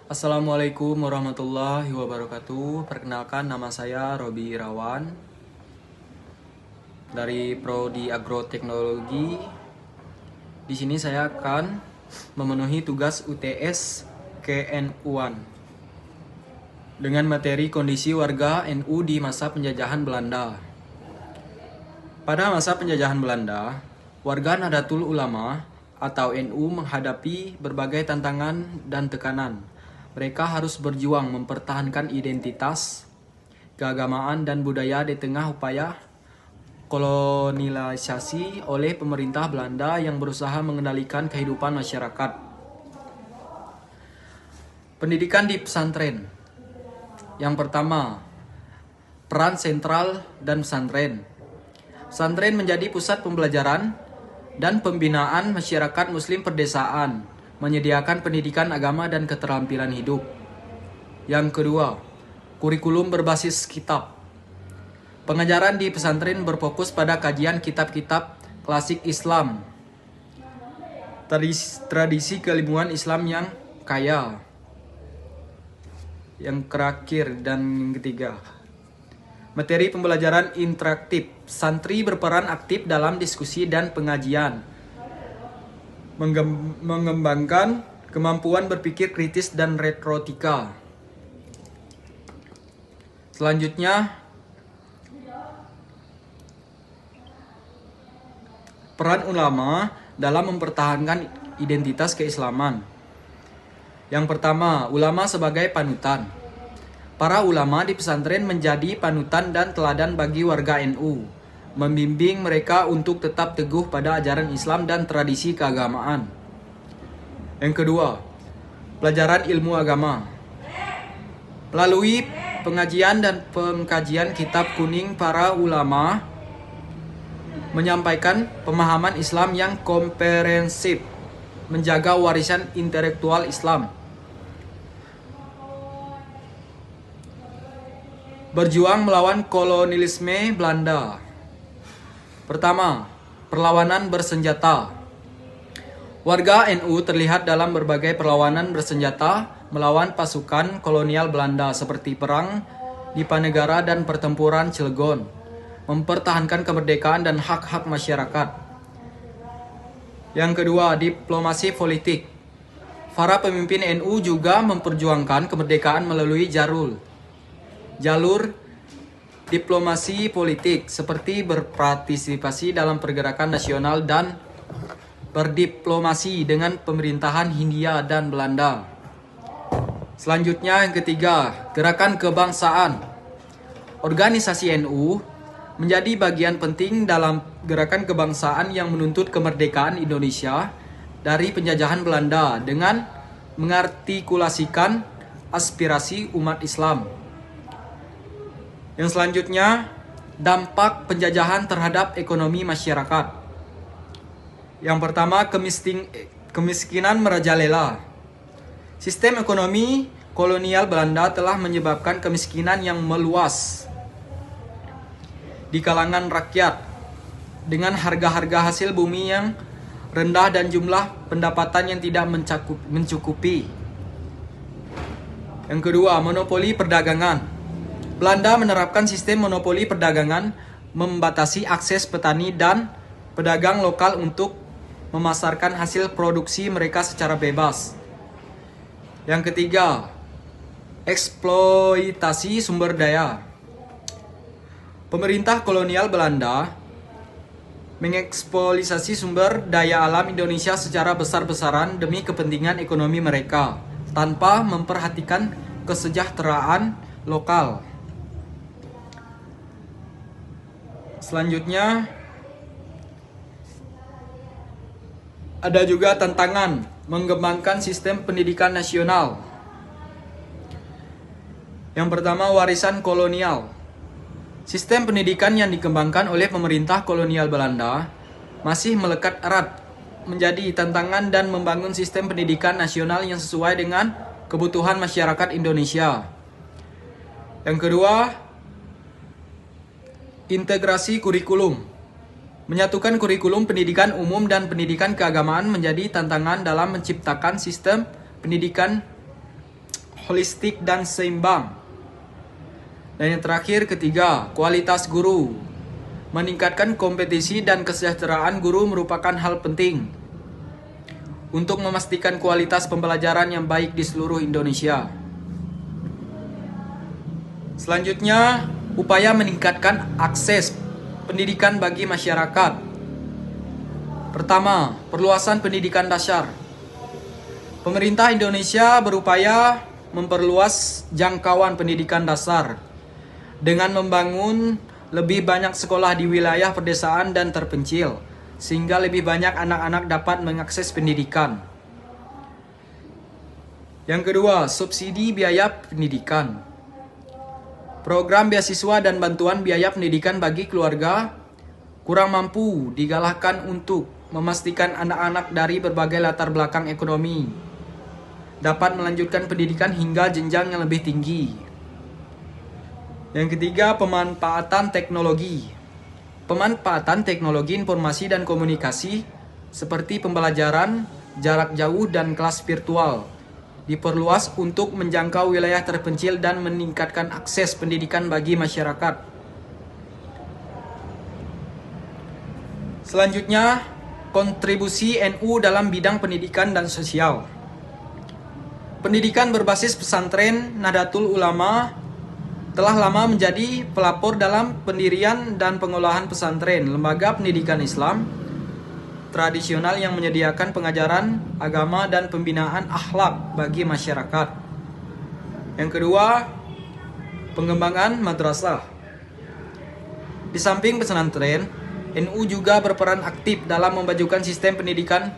Assalamualaikum warahmatullahi wabarakatuh. Perkenalkan, nama saya Robi Irawan dari Prodi Agroteknologi. Di sini saya akan memenuhi tugas UTS KNU1 dengan materi kondisi warga NU di masa penjajahan Belanda. Pada masa penjajahan Belanda, warga Nahdlatul Ulama atau NU menghadapi berbagai tantangan dan tekanan. Mereka harus berjuang mempertahankan identitas, keagamaan, dan budaya di tengah upaya kolonialisasi oleh pemerintah Belanda yang berusaha mengendalikan kehidupan masyarakat. Pendidikan di pesantren. Yang pertama, peran sentral dan pesantren. Pesantren menjadi pusat pembelajaran dan pembinaan masyarakat muslim perdesaan, menyediakan pendidikan agama dan keterampilan hidup. Yang kedua, kurikulum berbasis kitab. Pengajaran di pesantren berfokus pada kajian kitab-kitab klasik Islam, tradisi keilmuan Islam yang kaya. Yang terakhir dan yang ketiga, materi pembelajaran interaktif. Santri berperan aktif dalam diskusi dan pengajian, mengembangkan kemampuan berpikir kritis dan retorika. Selanjutnya, peran ulama dalam mempertahankan identitas keislaman. Yang pertama, ulama sebagai panutan. Para ulama di pesantren menjadi panutan dan teladan bagi warga NU, membimbing mereka untuk tetap teguh pada ajaran Islam dan tradisi keagamaan. Yang kedua, pelajaran ilmu agama. Melalui pengajian dan pengkajian kitab kuning, para ulama menyampaikan pemahaman Islam yang komprehensif, menjaga warisan intelektual Islam. Berjuang melawan kolonialisme Belanda. Pertama, perlawanan bersenjata. Warga NU terlihat dalam berbagai perlawanan bersenjata melawan pasukan kolonial Belanda seperti perang di Dipanegara dan pertempuran Cilegon, mempertahankan kemerdekaan dan hak-hak masyarakat. Yang kedua, diplomasi politik. Para pemimpin NU juga memperjuangkan kemerdekaan melalui jalur diplomasi politik seperti berpartisipasi dalam pergerakan nasional dan berdiplomasi dengan pemerintahan Hindia dan Belanda. Selanjutnya yang ketiga, gerakan kebangsaan. Organisasi NU menjadi bagian penting dalam gerakan kebangsaan yang menuntut kemerdekaan Indonesia dari penjajahan Belanda dengan mengartikulasikan aspirasi umat Islam. Yang selanjutnya, dampak penjajahan terhadap ekonomi masyarakat. Yang pertama, kemiskinan merajalela. Sistem ekonomi kolonial Belanda telah menyebabkan kemiskinan yang meluas di kalangan rakyat dengan harga-harga hasil bumi yang rendah dan jumlah pendapatan yang tidak mencukupi. Yang kedua, monopoli perdagangan. Belanda menerapkan sistem monopoli perdagangan, membatasi akses petani dan pedagang lokal untuk memasarkan hasil produksi mereka secara bebas. Yang ketiga, eksploitasi sumber daya. Pemerintah kolonial Belanda mengeksploitasi sumber daya alam Indonesia secara besar-besaran demi kepentingan ekonomi mereka, tanpa memperhatikan kesejahteraan lokal. Selanjutnya, ada juga tantangan mengembangkan sistem pendidikan nasional. Yang pertama, warisan kolonial. Sistem pendidikan yang dikembangkan oleh pemerintah kolonial Belanda masih melekat erat menjadi tantangan dan membangun sistem pendidikan nasional yang sesuai dengan kebutuhan masyarakat Indonesia. Yang kedua, integrasi kurikulum. Menyatukan kurikulum pendidikan umum dan pendidikan keagamaan menjadi tantangan dalam menciptakan sistem pendidikan holistik dan seimbang. Dan yang terakhir, ketiga, kualitas guru. Meningkatkan kompetisi dan kesejahteraan guru merupakan hal penting untuk memastikan kualitas pembelajaran yang baik di seluruh Indonesia. Selanjutnya, upaya meningkatkan akses pendidikan bagi masyarakat. Pertama, perluasan pendidikan dasar. Pemerintah Indonesia berupaya memperluas jangkauan pendidikan dasar dengan membangun lebih banyak sekolah di wilayah pedesaan dan terpencil, sehingga lebih banyak anak-anak dapat mengakses pendidikan. Yang kedua, subsidi biaya pendidikan. Program beasiswa dan bantuan biaya pendidikan bagi keluarga kurang mampu digalakkan untuk memastikan anak-anak dari berbagai latar belakang ekonomi dapat melanjutkan pendidikan hingga jenjang yang lebih tinggi. Yang ketiga, pemanfaatan teknologi. Pemanfaatan teknologi informasi dan komunikasi seperti pembelajaran jarak jauh dan kelas virtual diperluas untuk menjangkau wilayah terpencil dan meningkatkan akses pendidikan bagi masyarakat. Selanjutnya, kontribusi NU dalam bidang pendidikan dan sosial. Pendidikan berbasis pesantren Nahdlatul Ulama telah lama menjadi pelopor dalam pendirian dan pengolahan pesantren, lembaga pendidikan Islam tradisional yang menyediakan pengajaran agama dan pembinaan akhlak bagi masyarakat. Yang kedua, pengembangan madrasah. Di samping pesantren, NU juga berperan aktif dalam memajukan sistem pendidikan